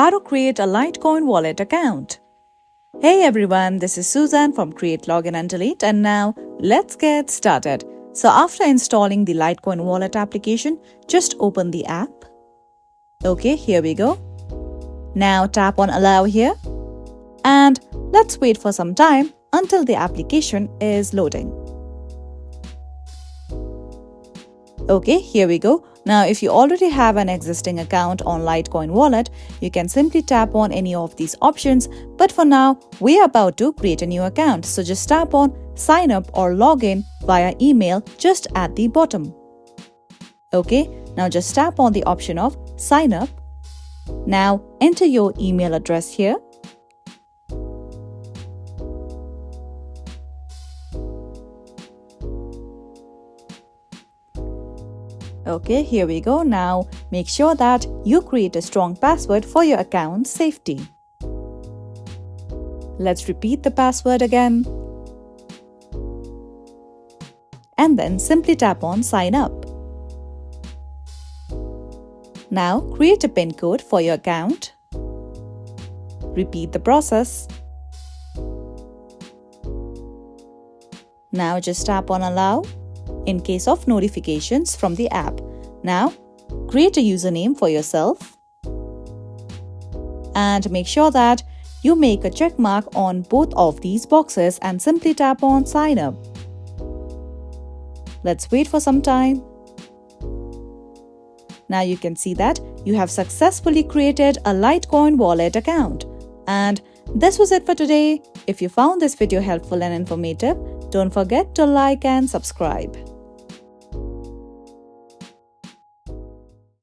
how to create a Litecoin wallet account. Hey everyone, this is Susan from Create Login and Delete, and now let's get started. So after installing the Litecoin wallet application, just open the app. Okay, here we go. Now tap on allow here and let's wait for some time until the application is loading. Okay, here we go. Now, if you already have an existing account on Litecoin wallet, you can simply tap on any of these options. But for now, we are about to create a new account. So just tap on sign up or log in via email just at the bottom. Okay, now just tap on the option of sign up. Now enter your email address here. Okay, here we go. Now make sure that you create a strong password for your account safety. Let's repeat the password again. And then simply tap on sign up. Now create a PIN code for your account. Repeat the process. Now just tap on allow in case of notifications from the app. Now, create a username for yourself and make sure that you make a check mark on both of these boxes and simply tap on sign up. Let's wait for some time. Now you can see that you have successfully created a Litecoin wallet account. And this was it for today. If you found this video helpful and informative, don't forget to like and subscribe.